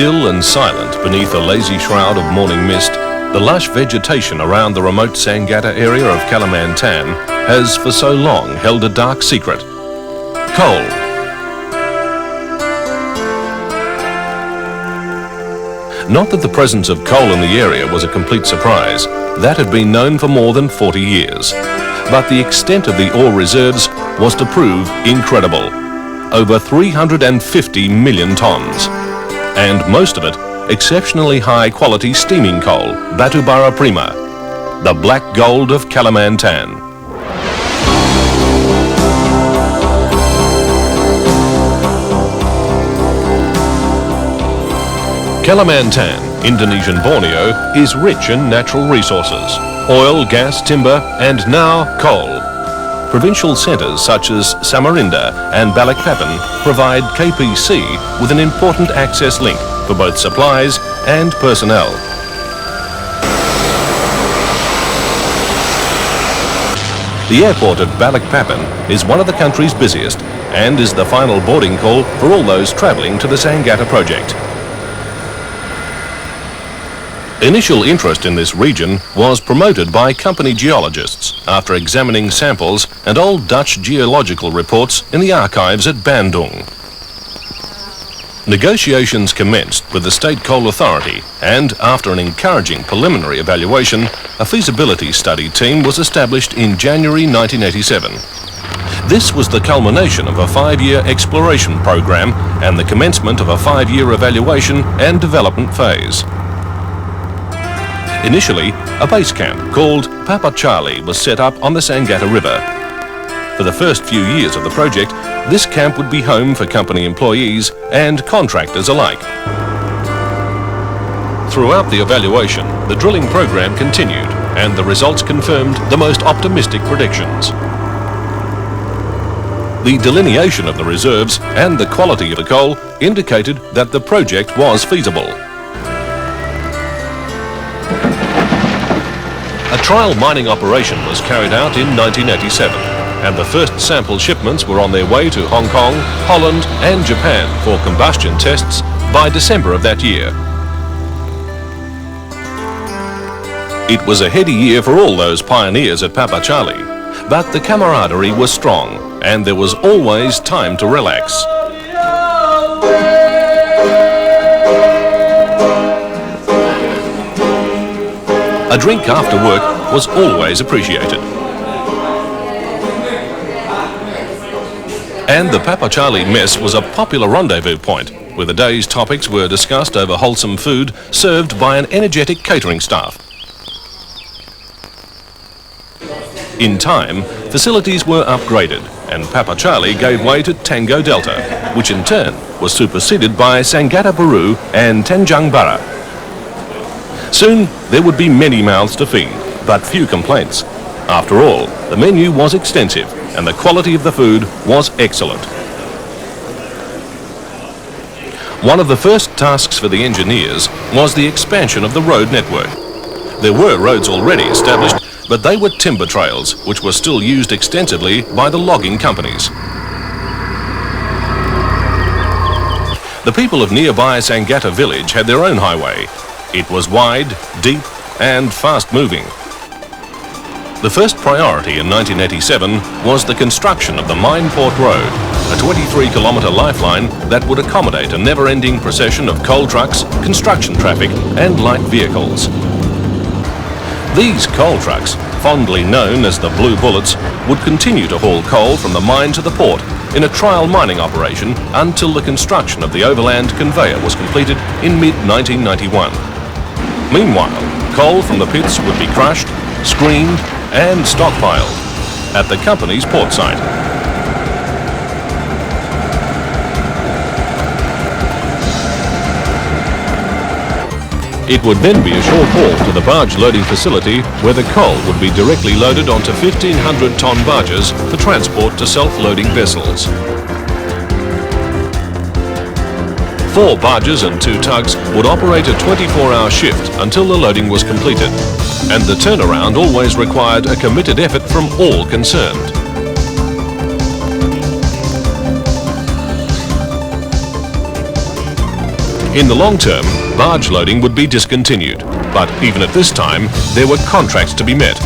Still and silent beneath a lazy shroud of morning mist, the lush vegetation around the remote Sangatta area of Kalimantan has for so long held a dark secret. Coal. Not that the presence of coal in the area was a complete surprise. That had been known for more than 40 years. But the extent of the ore reserves was to prove incredible. Over 350 million tonnes. And most of it exceptionally high quality steaming coal, Batubara Prima, the black gold of Kalimantan. Kalimantan, Indonesian Borneo, is rich in natural resources: oil, gas, timber and now coal. Provincial centres such as Samarinda and Balikpapan provide KPC with an important access link for both supplies and personnel. The airport of Balikpapan is one of the country's busiest and is the final boarding call for all those travelling to the Sangatta project. Initial interest in this region was promoted by company geologists after examining samples and old Dutch geological reports in the archives at Bandung. Negotiations commenced with the State Coal Authority and, after an encouraging preliminary evaluation, a feasibility study team was established in January 1987. This was the culmination of a 5-year exploration program and the commencement of a 5-year evaluation and development phase. Initially, a base camp called Papa Charlie was set up on the Sangatta River. For the first few years of the project, this camp would be home for company employees and contractors alike. Throughout the evaluation, the drilling program continued and the results confirmed the most optimistic predictions. The delineation of the reserves and the quality of the coal indicated that the project was feasible. A trial mining operation was carried out in 1987, and the first sample shipments were on their way to Hong Kong, Holland and Japan for combustion tests by December of that year. It was a heady year for all those pioneers at Papa Charlie, but the camaraderie was strong and there was always time to relax. A drink after work was always appreciated. And the Papa Charlie mess was a popular rendezvous point, where the day's topics were discussed over wholesome food served by an energetic catering staff. In time, facilities were upgraded and Papa Charlie gave way to Tango Delta, which in turn was superseded by Sangatta Baru and Tanjung Bara. Soon, there would be many mouths to feed, but few complaints. After all, the menu was extensive and the quality of the food was excellent. One of the first tasks for the engineers was the expansion of the road network. There were roads already established, but they were timber trails, which were still used extensively by the logging companies. The people of nearby Sangatta village had their own highway. It was wide, deep and fast-moving. The first priority in 1987 was the construction of the Mineport Road, a 23-kilometre lifeline that would accommodate a never-ending procession of coal trucks, construction traffic and light vehicles. These coal trucks, fondly known as the Blue Bullets, would continue to haul coal from the mine to the port in a trial mining operation until the construction of the overland conveyor was completed in mid-1991. Meanwhile, coal from the pits would be crushed, screened and stockpiled at the company's port site. It would then be a short haul to the barge loading facility where the coal would be directly loaded onto 1,500-ton barges for transport to self-loading vessels. 4 barges and 2 tugs would operate a 24-hour shift until the loading was completed, and the turnaround always required a committed effort from all concerned. In the long term, barge loading would be discontinued, but even at this time, there were contracts to be met.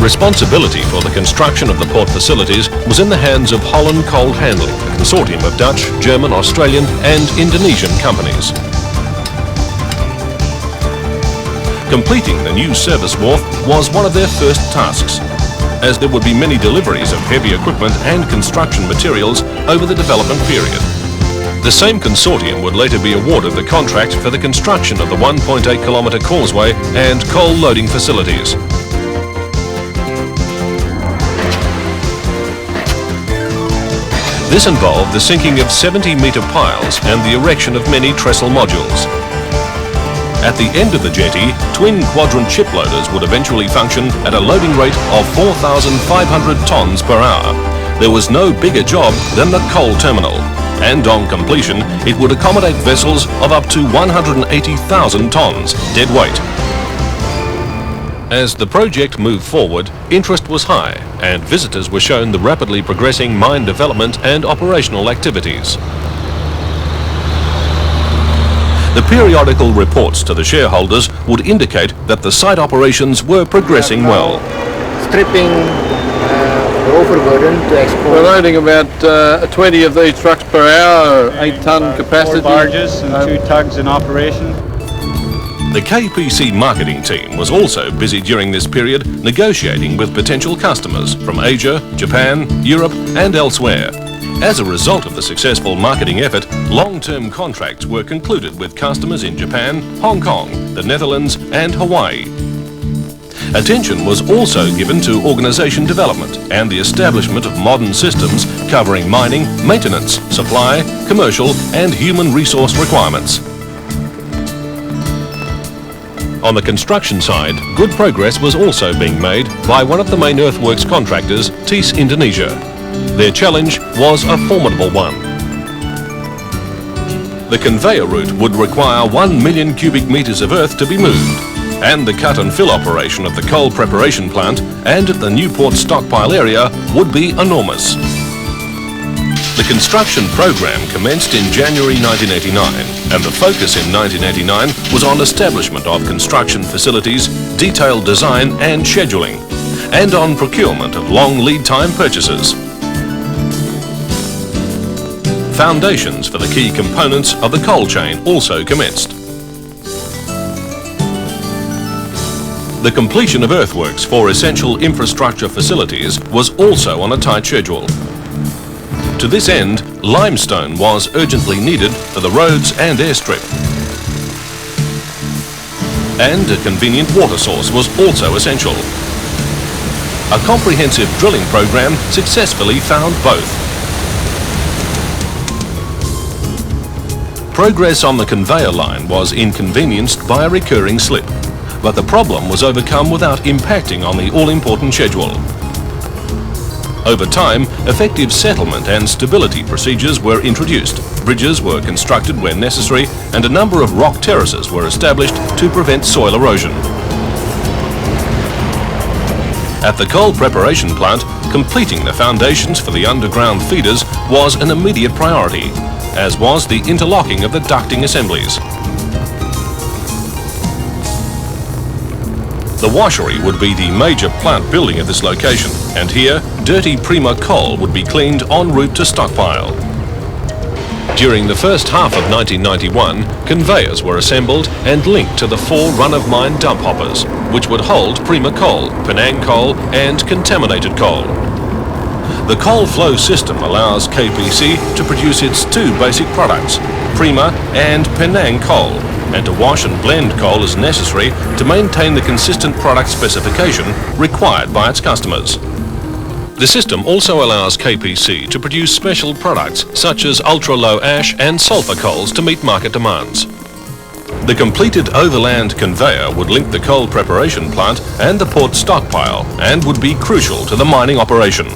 Responsibility for the construction of the port facilities was in the hands of Holland Coal Handling, a consortium of Dutch, German, Australian and Indonesian companies. Completing the new service wharf was one of their first tasks, as there would be many deliveries of heavy equipment and construction materials over the development period. The same consortium would later be awarded the contract for the construction of the 1.8 kilometre causeway and coal loading facilities. This involved the sinking of 70-metre piles and the erection of many trestle modules. At the end of the jetty, twin quadrant ship loaders would eventually function at a loading rate of 4,500 tonnes per hour. There was no bigger job than the coal terminal, and on completion it would accommodate vessels of up to 180,000 tonnes dead weight. As the project moved forward, interest was high and visitors were shown the rapidly progressing mine development and operational activities. The periodical reports to the shareholders would indicate that the site operations were progressing well. Stripping the overburden to export. We're loading about 20 of these trucks per hour, 8-ton capacity. 4 barges and 2 tugs in operation. The KPC marketing team was also busy during this period negotiating with potential customers from Asia, Japan, Europe and elsewhere. As a result of the successful marketing effort, long-term contracts were concluded with customers in Japan, Hong Kong, the Netherlands and Hawaii. Attention was also given to organisation development and the establishment of modern systems covering mining, maintenance, supply, commercial and human resource requirements. On the construction side, good progress was also being made by one of the main earthworks contractors, TIS Indonesia. Their challenge was a formidable one. The conveyor route would require 1 million cubic metres of earth to be moved, and the cut and fill operation of the coal preparation plant and at the Newport stockpile area would be enormous. The construction program commenced in January 1989, and the focus in 1989 was on establishment of construction facilities, detailed design and scheduling, and on procurement of long lead time purchases. Foundations for the key components of the coal chain also commenced. The completion of earthworks for essential infrastructure facilities was also on a tight schedule. To this end, limestone was urgently needed for the roads and airstrip. And a convenient water source was also essential. A comprehensive drilling program successfully found both. Progress on the conveyor line was inconvenienced by a recurring slip, but the problem was overcome without impacting on the all-important schedule. Over time, effective settlement and stability procedures were introduced, bridges were constructed where necessary, and a number of rock terraces were established to prevent soil erosion. At the coal preparation plant, completing the foundations for the underground feeders was an immediate priority, as was the interlocking of the ducting assemblies. The washery would be the major plant building at this location, and here, dirty Prima Coal would be cleaned en route to stockpile. During the first half of 1991, conveyors were assembled and linked to the 4 run-of-mine dump hoppers, which would hold Prima Coal, Penang Coal and contaminated coal. The coal flow system allows KPC to produce its 2 basic products, Prima and Penang Coal, and to wash and blend coal as necessary to maintain the consistent product specification required by its customers. The system also allows KPC to produce special products such as ultra-low ash and sulphur coals to meet market demands. The completed overland conveyor would link the coal preparation plant and the port stockpile and would be crucial to the mining operation.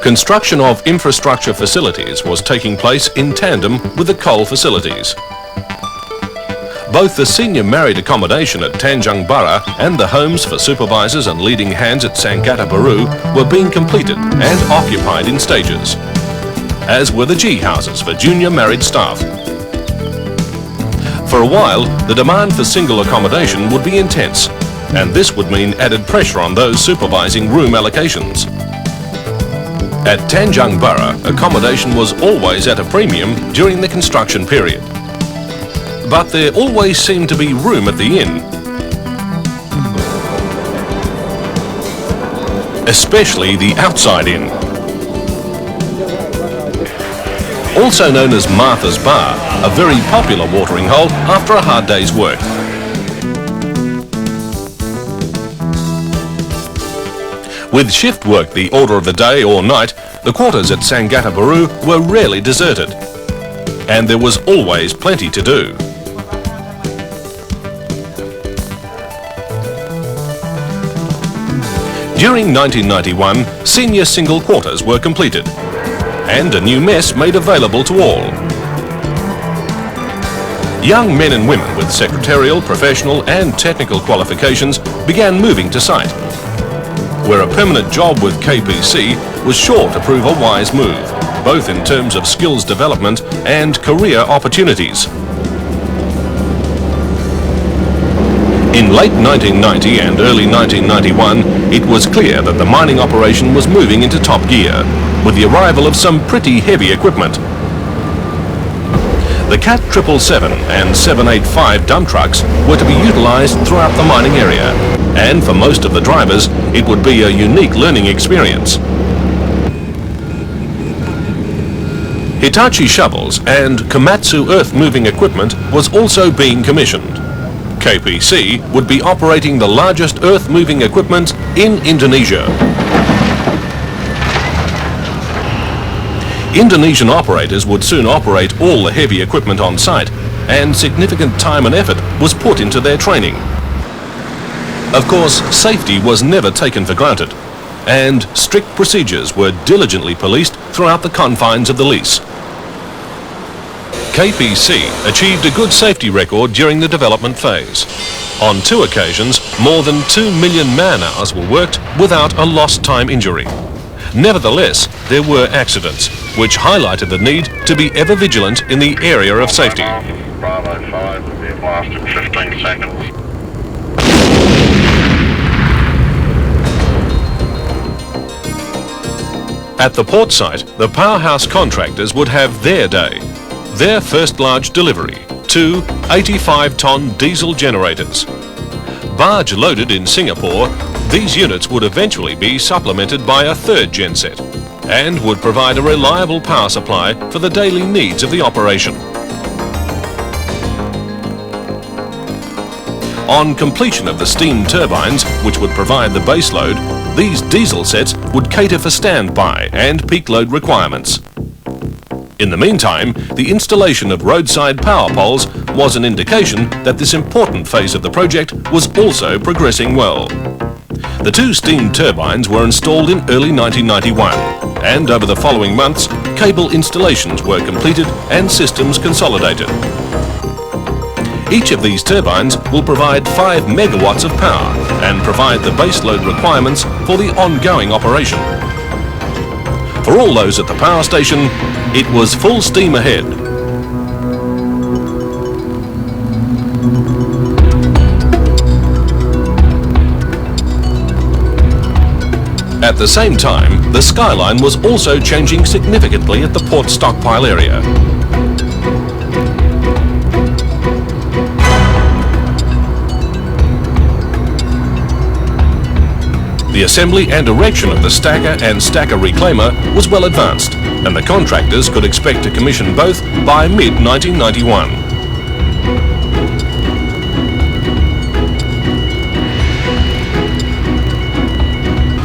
Construction of infrastructure facilities was taking place in tandem with the coal facilities. Both the senior married accommodation at Tanjung and the homes for supervisors and leading hands at Sangatta were being completed and occupied in stages, as were the G houses for junior married staff. For a while, the demand for single accommodation would be intense, and this would mean added pressure on those supervising room allocations. At Tanjung accommodation was always at a premium during the construction period. But there always seemed to be room at the inn, especially the outside inn. Also known as Martha's Bar, a very popular watering hole after a hard day's work. With shift work the order of the day or night, the quarters at Sangatta were rarely deserted, and there was always plenty to do. During 1991, senior single quarters were completed, and a new mess made available to all. Young men and women with secretarial, professional and technical qualifications began moving to site, where a permanent job with KPC was sure to prove a wise move, both in terms of skills development and career opportunities. In late 1990 and early 1991, it was clear that the mining operation was moving into top gear, with the arrival of some pretty heavy equipment. The Cat 777 and 785 dump trucks were to be utilised throughout the mining area, and for most of the drivers, it would be a unique learning experience. Hitachi shovels and Komatsu earth-moving equipment was also being commissioned. KPC would be operating the largest earth-moving equipment in Indonesia. Indonesian operators would soon operate all the heavy equipment on site, and significant time and effort was put into their training. Of course, safety was never taken for granted, and strict procedures were diligently policed throughout the confines of the lease. KPC achieved a good safety record during the development phase. On 2 occasions, more than 2 million man-hours were worked without a lost time injury. Nevertheless, there were accidents, which highlighted the need to be ever vigilant in the area of safety. Bravo 5 will be blast in 15 seconds. At the port site, the powerhouse contractors would have their day. Their first large delivery, 2 85-ton diesel generators. Barge loaded in Singapore, these units would eventually be supplemented by a 3rd genset and would provide a reliable power supply for the daily needs of the operation. On completion of the steam turbines, which would provide the base load, these diesel sets would cater for standby and peak load requirements. In the meantime, the installation of roadside power poles was an indication that this important phase of the project was also progressing well. The 2 steam turbines were installed in early 1991, and over the following months, cable installations were completed and systems consolidated. Each of these turbines will provide 5 megawatts of power and provide the base load requirements for the ongoing operation. For all those at the power station, it was full steam ahead. At the same time, the skyline was also changing significantly at the port stockpile area. The assembly and erection of the stacker and stacker reclaimer was well advanced, and the contractors could expect to commission both by mid-1991.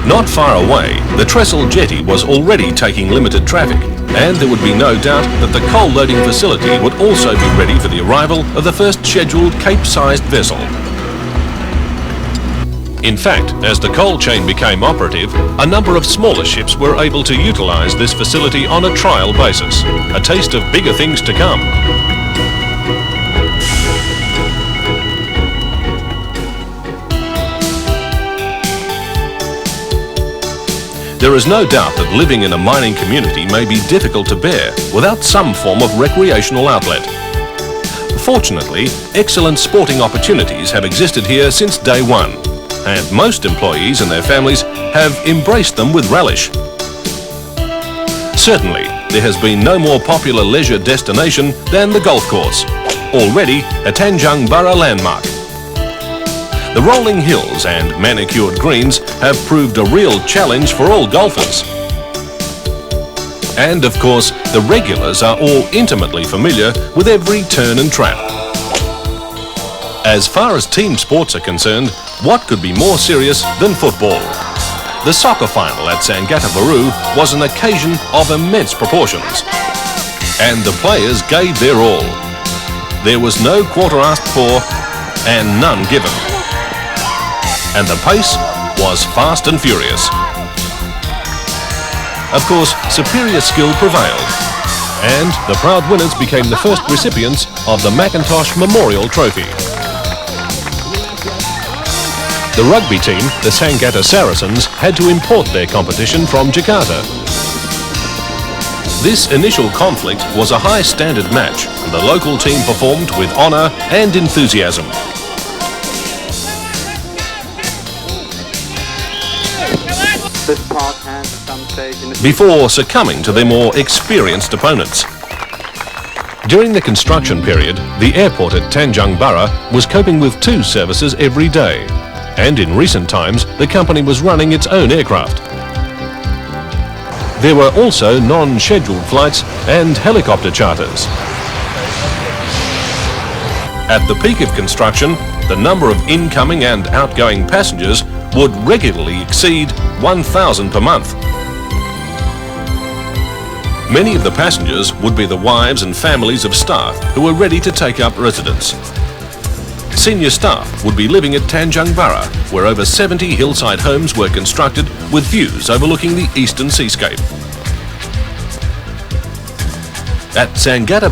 Not far away, the trestle jetty was already taking limited traffic, and there would be no doubt that the coal loading facility would also be ready for the arrival of the first scheduled Cape-sized vessel. In fact, as the coal chain became operative, a number of smaller ships were able to utilise this facility on a trial basis, a taste of bigger things to come. There is no doubt that living in a mining community may be difficult to bear without some form of recreational outlet. Fortunately, excellent sporting opportunities have existed here since day one, and most employees and their families have embraced them with relish. Certainly, there has been no more popular leisure destination than the golf course, already a Tanjung Burra landmark. The rolling hills and manicured greens have proved a real challenge for all golfers. And of course, the regulars are all intimately familiar with every turn and trap. As far as team sports are concerned, what could be more serious than football? The soccer final at Sangatta was an occasion of immense proportions. And the players gave their all. There was no quarter asked for and none given. And the pace was fast and furious. Of course, superior skill prevailed, and the proud winners became the first recipients of the Macintosh Memorial Trophy. The rugby team, the Sangatta Saracens, had to import their competition from Jakarta. This initial conflict was a high-standard match, and the local team performed with honour and enthusiasm. This part has at some stage in the Before succumbing to their more experienced opponents. During the construction period, the airport at Tanjung Burra was coping with 2 services every day, and in recent times the company was running its own aircraft. There were also non-scheduled flights and helicopter charters. At the peak of construction, the number of incoming and outgoing passengers would regularly exceed 1,000 per month. Many of the passengers would be the wives and families of staff who were ready to take up residence. Senior staff would be living at Tanjung Burra, where over 70 hillside homes were constructed with views overlooking the eastern seascape. At Sangatta,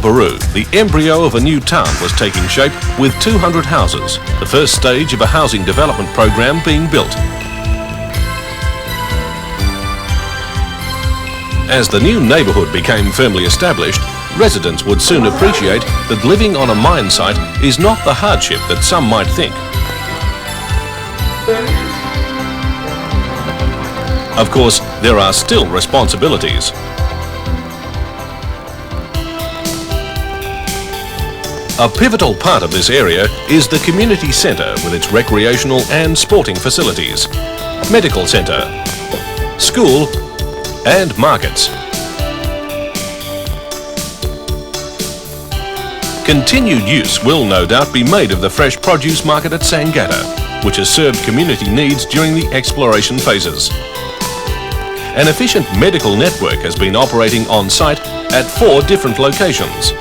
the embryo of a new town was taking shape with 200 houses, the first stage of a housing development program being built. As the new neighbourhood became firmly established, residents would soon appreciate that living on a mine site is not the hardship that some might think. Of course, there are still responsibilities. A pivotal part of this area is the community centre with its recreational and sporting facilities, medical centre, school and markets. Continued use will no doubt be made of the fresh produce market at Sangatta, which has served community needs during the exploration phases. An efficient medical network has been operating on site at 4 different locations.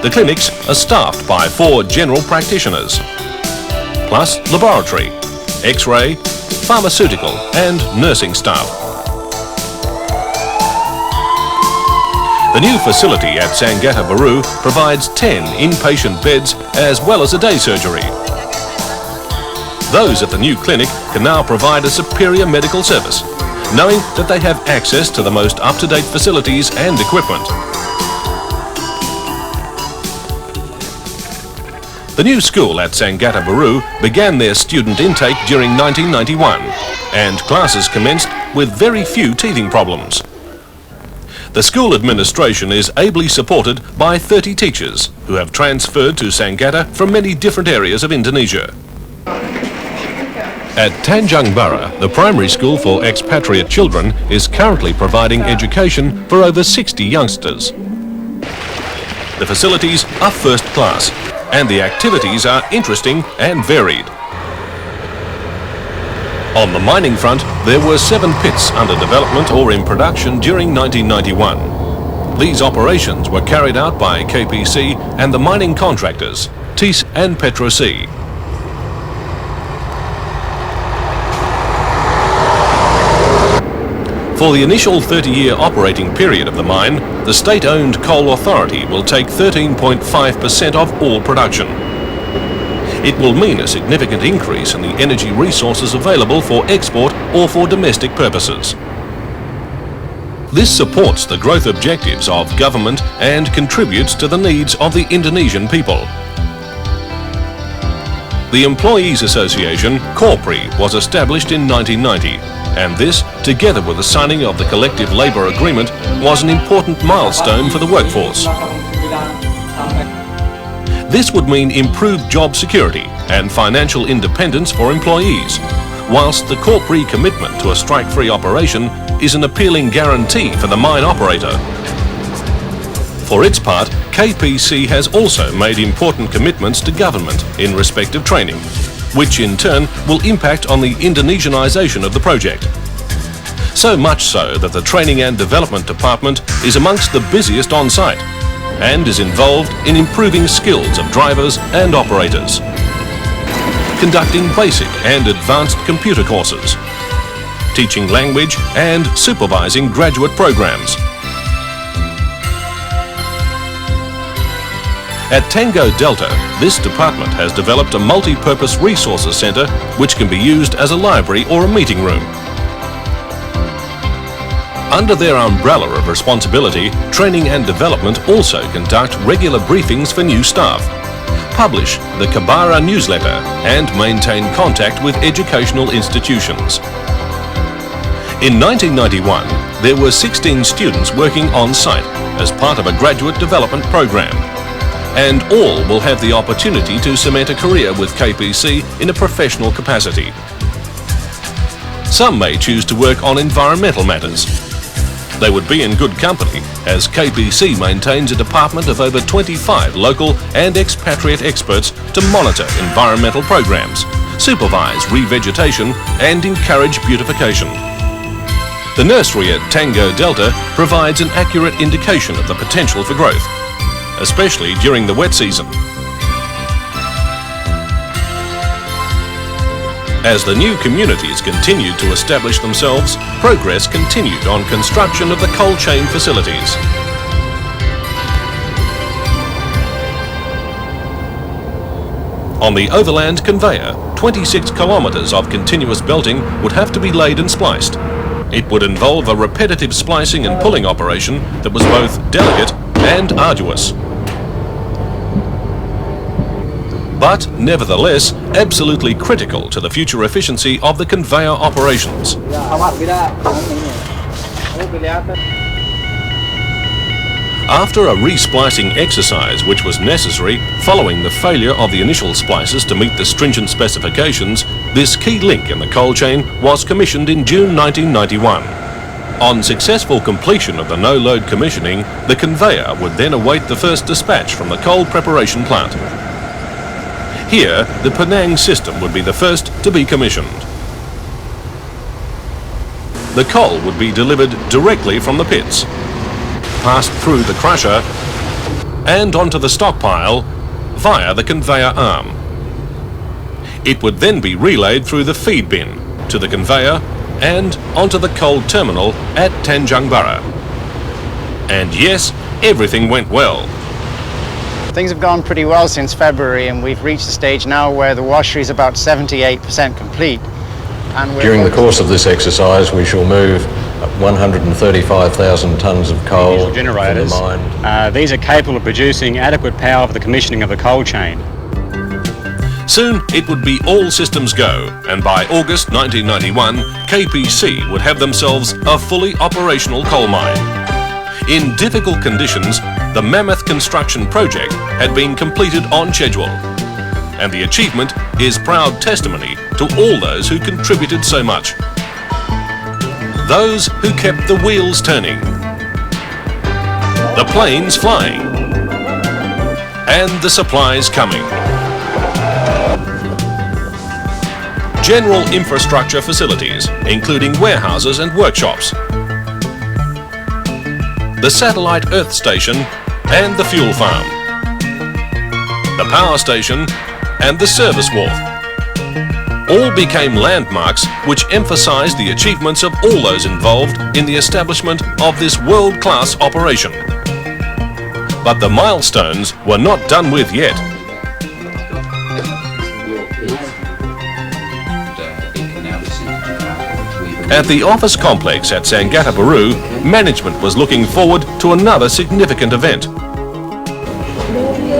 The clinics are staffed by 4 general practitioners, plus laboratory, X-ray, pharmaceutical and nursing staff. The new facility at Sangatta provides 10 inpatient beds as well as a day surgery. Those at the new clinic can now provide a superior medical service, knowing that they have access to the most up-to-date facilities and equipment. The new school at Sangatta began their student intake during 1991, and classes commenced with very few teething problems. The school administration is ably supported by 30 teachers who have transferred to Sangatta from many different areas of Indonesia. At Tanjung Burra, the primary school for expatriate children is currently providing education for over 60 youngsters. The facilities are first class, and the activities are interesting and varied. On the mining front, there were 7 pits under development or in production during 1991. These operations were carried out by KPC and the mining contractors, TIS and Petrosi. For the initial 30-year operating period of the mine, the state-owned coal authority will take 13.5% of all production. It will mean a significant increase in the energy resources available for export or for domestic purposes. This supports the growth objectives of government and contributes to the needs of the Indonesian people. The Employees Association, Kaltim, was established in 1990, and this, together with the signing of the Collective Labour Agreement, was an important milestone for the workforce. This would mean improved job security and financial independence for employees, whilst the Kaltim commitment to a strike-free operation is an appealing guarantee for the mine operator. For its part, KPC has also made important commitments to government in respect of training, which in turn will impact on the Indonesianisation of the project. So much so that the Training and Development Department is amongst the busiest on site and is involved in improving skills of drivers and operators, conducting basic and advanced computer courses, teaching language and supervising graduate programs. At Tango Delta, this department has developed a multi-purpose resources centre which can be used as a library or a meeting room. Under their umbrella of responsibility, Training and Development also conduct regular briefings for new staff, publish the Batubara newsletter and maintain contact with educational institutions. In 1991, there were 16 students working on site as part of a graduate development program, and all will have the opportunity to cement a career with KPC in a professional capacity. Some may choose to work on environmental matters. They would be in good company, as KPC maintains a department of over 25 local and expatriate experts to monitor environmental programs, supervise revegetation and encourage beautification. The nursery at Tango Delta provides an accurate indication of the potential for growth, especially during the wet season. As the new communities continued to establish themselves, progress continued on construction of the cold chain facilities. On the overland conveyor, 26 kilometres of continuous belting would have to be laid and spliced. It would involve a repetitive splicing and pulling operation that was both delicate and arduous, but nevertheless absolutely critical to the future efficiency of the conveyor operations. After a re-splicing exercise which was necessary following the failure of the initial splices to meet the stringent specifications, this key link in the coal chain was commissioned in June 1991. On successful completion of the no-load commissioning, the conveyor would then await the first dispatch from the coal preparation plant. Here, the Penang system would be the first to be commissioned. The coal would be delivered directly from the pits, passed through the crusher and onto the stockpile via the conveyor arm. It would then be relayed through the feed bin to the conveyor and onto the coal terminal at Tanjung Bara. And yes, everything went well. Things have gone pretty well since February, and we've reached a stage now where the washery is about 78% complete. And during the course of this exercise, we shall move 135,000 tonnes of coal from the mine. These are capable of producing adequate power for the commissioning of the coal chain. Soon it would be all systems go, and by August 1991, KPC would have themselves a fully operational coal mine. In difficult conditions, the mammoth construction project had been completed on schedule, and the achievement is proud testimony to all those who contributed so much. Those who kept the wheels turning, the planes flying, and the supplies coming. General infrastructure facilities, including warehouses and workshops, the satellite earth station and the fuel farm, the power station and the service wharf, all became landmarks which emphasised the achievements of all those involved in the establishment of this world-class operation. But the milestones were not done with yet. At the office complex at Sangatta, Peru, management was looking forward to another significant event.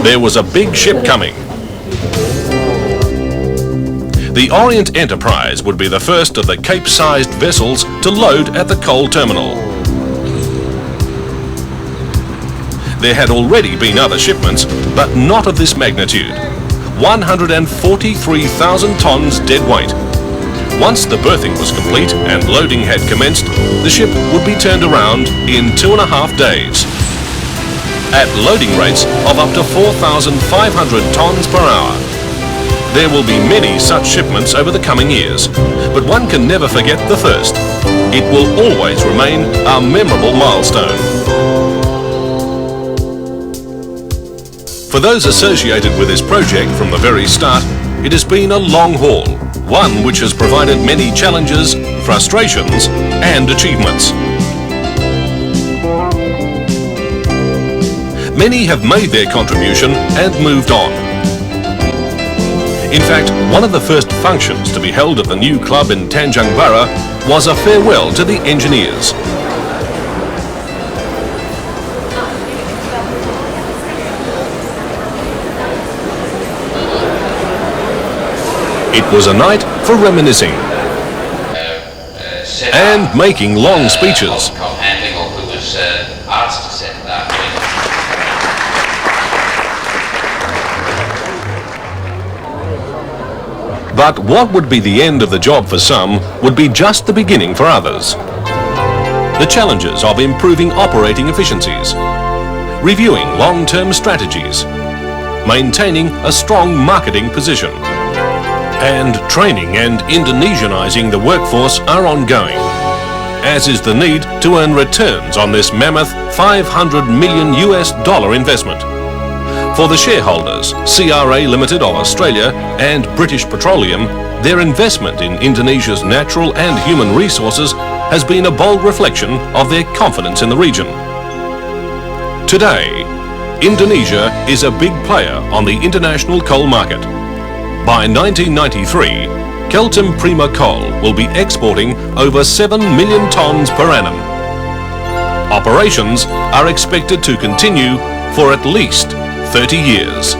There was a big ship coming. The Orient Enterprise would be the first of the Cape-sized vessels to load at the coal terminal. There had already been other shipments, but not of this magnitude. 143,000 tonnes dead weight. Once the berthing was complete and loading had commenced, the ship would be turned around in 2.5 days. At loading rates of up to 4,500 tonnes per hour. There will be many such shipments over the coming years, but one can never forget the first. It will always remain a memorable milestone. For those associated with this project from the very start, it has been a long haul, one which has provided many challenges, frustrations and achievements. Many have made their contribution and moved on. In fact, one of the first functions to be held at the new club in Tanjung was a farewell to the engineers. It was a night for reminiscing and making long speeches. But what would be the end of the job for some would be just the beginning for others. The challenges of improving operating efficiencies, reviewing long-term strategies, maintaining a strong marketing position, and training and Indonesianizing the workforce are ongoing, as is the need to earn returns on this mammoth $500 million investment. For the shareholders, CRA Limited of Australia and British Petroleum, their investment in Indonesia's natural and human resources has been a bold reflection of their confidence in the region. Today, Indonesia is a big player on the international coal market. By 1993, Kaltim Prima Coal will be exporting over 7 million tonnes per annum. Operations are expected to continue for at least 30 years.